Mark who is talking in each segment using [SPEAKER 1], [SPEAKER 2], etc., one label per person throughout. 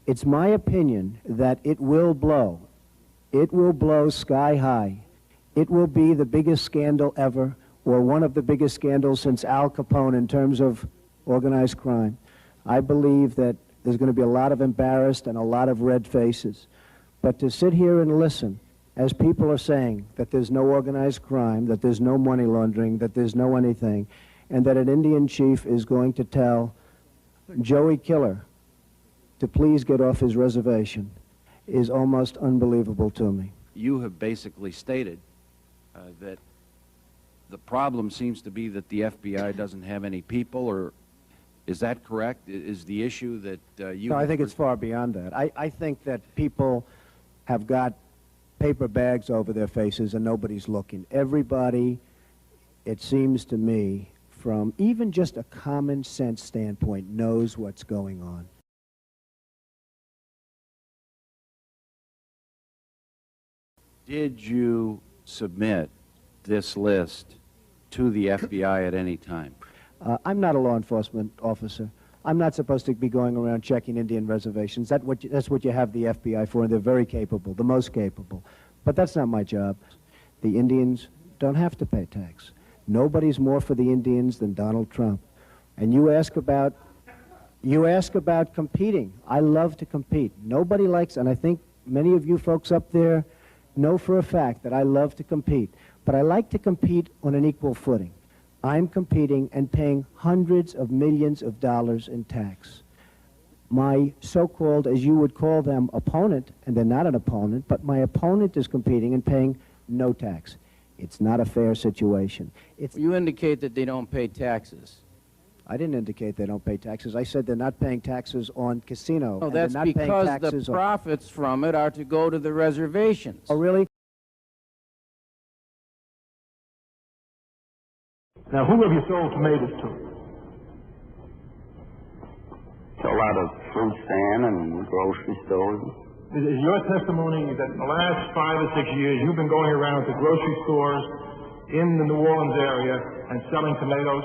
[SPEAKER 1] It's my opinion that it will blow. It will blow sky high. It will be the biggest scandal ever, or one of the biggest scandals since Al Capone in terms of organized crime. I believe that there's going to be a lot of embarrassed and a lot of red faces. But to sit here and listen, as people are saying, that there's no organized crime, that there's no money laundering, that there's no anything, and that an Indian chief is going to tell Joey Killer to please get off his reservation, is almost unbelievable to me.
[SPEAKER 2] You have basically stated that the problem seems to be that the FBI doesn't have any people, or is that correct? Is the issue that you...
[SPEAKER 1] No, I think it's far beyond that. I think that people have got paper bags over their faces and nobody's looking. Everybody, it seems to me, from even just a common sense standpoint, knows what's going on.
[SPEAKER 2] Did you submit this list to the FBI at any time?
[SPEAKER 1] I'm not a law enforcement officer. I'm not supposed to be going around checking Indian reservations. That's what you have the FBI for, and they're very capable, the most capable. But that's not my job. The Indians don't have to pay tax. Nobody's more for the Indians than Donald Trump. And you ask about competing. I love to compete. Nobody likes, and I think many of you folks up there know for a fact that I love to compete. But I like to compete on an equal footing. I'm competing and paying hundreds of millions of dollars in tax. My so-called, as you would call them, opponent, and they're not an opponent, but my opponent is competing and paying no tax. It's not a fair situation.
[SPEAKER 3] You indicate that they don't pay taxes.
[SPEAKER 1] I didn't indicate they don't pay taxes. I said they're not paying taxes on casino.
[SPEAKER 3] No, that's because the profits from it are to go to the reservations.
[SPEAKER 1] Oh, really?
[SPEAKER 4] Now, who have you sold tomatoes to?
[SPEAKER 5] To a lot of fruit stand and grocery stores.
[SPEAKER 4] Is your testimony that in the last 5 or 6 years you've been going around to grocery stores in the New Orleans area and selling tomatoes?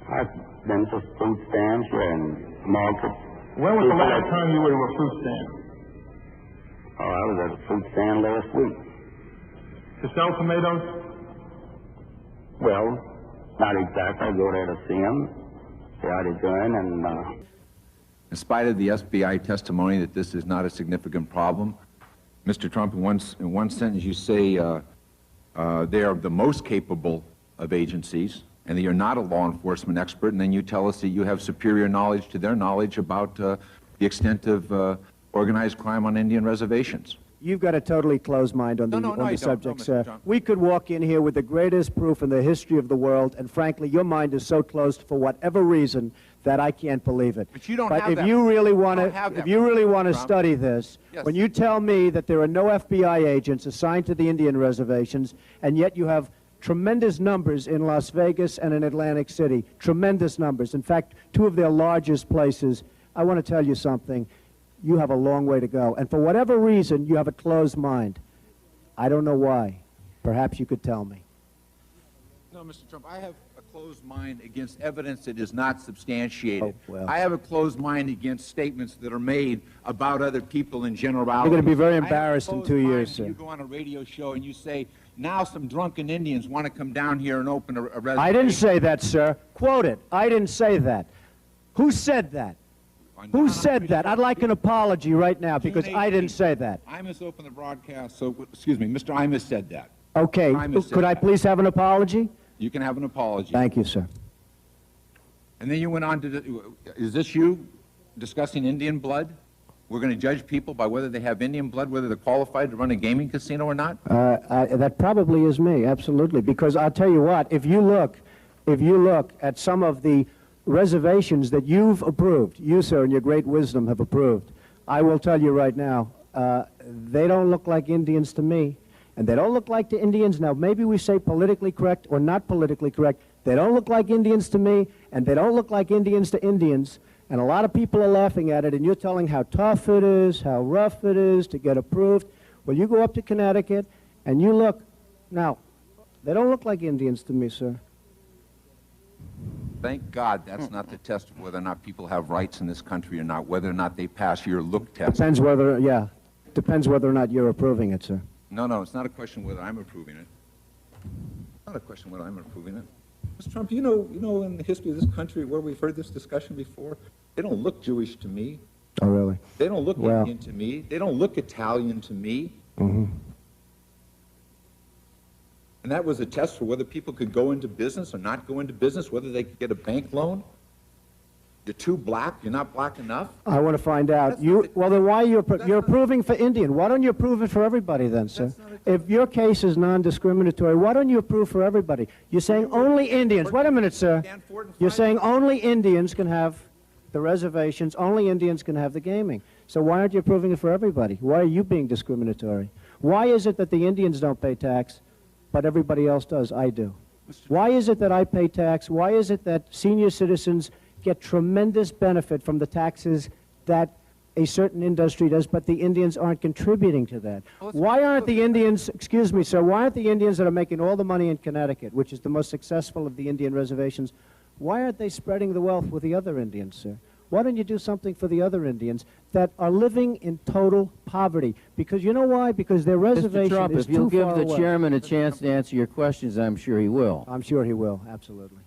[SPEAKER 5] I've been to fruit stands and markets.
[SPEAKER 4] When was the last time you were to a fruit stand?
[SPEAKER 5] Oh, I was at a fruit stand last week.
[SPEAKER 4] To sell tomatoes?
[SPEAKER 5] Well, not exactly. I go there to see them, see how they're doing, and...
[SPEAKER 6] In spite of the FBI testimony that this is not a significant problem, Mr. Trump, in one sentence you say they are the most capable of agencies, and that you're not a law enforcement expert, and then you tell us that you have superior knowledge to their knowledge about the extent of organized crime on Indian reservations.
[SPEAKER 1] You've got a totally closed mind on the subject, sir.
[SPEAKER 6] Trump.
[SPEAKER 1] We could walk in here with the greatest proof in the history of the world, and frankly, your mind is so closed for whatever reason that I can't believe it.
[SPEAKER 6] But you don't have that.
[SPEAKER 1] If you really want to study this,
[SPEAKER 6] yes.
[SPEAKER 1] When you tell me that there are no FBI agents assigned to the Indian reservations, and yet you have tremendous numbers in Las Vegas and in Atlantic City, tremendous numbers. In fact, 2 of their largest places. I want to tell you something. You have a long way to go. And for whatever reason, you have a closed mind. I don't know why. Perhaps you could tell me.
[SPEAKER 6] No, Mr. Trump, I have a closed mind against evidence that is not substantiated.
[SPEAKER 1] Oh, well.
[SPEAKER 6] I have a closed mind against statements that are made about other people in generality.
[SPEAKER 1] You're going to be very embarrassed in 2 years, sir.
[SPEAKER 6] You go on a radio show and you say, now some drunken Indians want to come down here and open a reservation.
[SPEAKER 1] I didn't say that, sir. Quote it. I didn't say that. Who said that? Who said that? I'd like an apology right now because I didn't say that.
[SPEAKER 6] Imus opened the broadcast, so, excuse me, Mr. Imus said that.
[SPEAKER 1] Okay. Could I please have an apology?
[SPEAKER 6] You can have an apology.
[SPEAKER 1] Thank you, sir.
[SPEAKER 6] And then you went on to, is this you discussing Indian blood? We're going to judge people by whether they have Indian blood, whether they're qualified to run a gaming casino or not?
[SPEAKER 1] That probably is me, absolutely. Because I'll tell you what, if you look at some of the reservations that you've approved, you, sir, in your great wisdom have approved, I will tell you right now, they don't look like Indians to me. And they don't look like the Indians. Now, maybe we say politically correct or not politically correct. They don't look like Indians to me, and they don't look like Indians to Indians. And a lot of people are laughing at it, and you're telling how tough it is, how rough it is to get approved. Well, you go up to Connecticut, and you look. Now, they don't look like Indians to me, sir.
[SPEAKER 6] Thank God that's not the test of whether or not people have rights in this country or not, whether or not they pass your look test.
[SPEAKER 1] Depends whether, yeah, depends whether or not you're approving it, sir.
[SPEAKER 6] No, it's not a question whether I'm approving it. It's not a question whether I'm approving it. Mr. Trump, you know in the history of this country where we've heard this discussion before, they don't look Jewish to me.
[SPEAKER 1] Oh, really?
[SPEAKER 6] They don't look
[SPEAKER 1] Well.
[SPEAKER 6] Indian to me. They don't look Italian to me.
[SPEAKER 1] Mm-hmm.
[SPEAKER 6] And that was a test for whether people could go into business or not go into business, whether they could get a bank loan. You're too black, you're not black enough.
[SPEAKER 1] I want to find out.
[SPEAKER 6] That's not
[SPEAKER 1] Well, then why you're
[SPEAKER 6] not-
[SPEAKER 1] approving for Indian? Why don't you approve it for everybody then, sir?
[SPEAKER 6] That's not a-
[SPEAKER 1] If your case is non-discriminatory, why don't you approve for everybody? You're saying only Indians. Wait a minute, sir.
[SPEAKER 6] Stand for it and
[SPEAKER 1] You're
[SPEAKER 6] fight
[SPEAKER 1] saying only Indians can have the reservations, only Indians can have the gaming. So why aren't you approving it for everybody? Why are you being discriminatory? Why is it that the Indians don't pay tax, but everybody else does? I do. Why is it that I pay tax? Why is it that senior citizens get tremendous benefit from the taxes that a certain industry does, but the Indians aren't contributing to that? Why aren't the Indians, excuse me, sir, why aren't the Indians that are making all the money in Connecticut, which is the most successful of the Indian reservations, why aren't they spreading the wealth with the other Indians, sir? Why don't you do something for the other Indians that are living in total poverty? Because you know why? Because their
[SPEAKER 3] Mr.
[SPEAKER 1] reservation
[SPEAKER 3] Trump,
[SPEAKER 1] is
[SPEAKER 3] if you'll
[SPEAKER 1] too
[SPEAKER 3] give
[SPEAKER 1] far
[SPEAKER 3] the
[SPEAKER 1] away.
[SPEAKER 3] chairman a chance to answer your questions, I'm sure he will.
[SPEAKER 1] I'm sure he will, absolutely.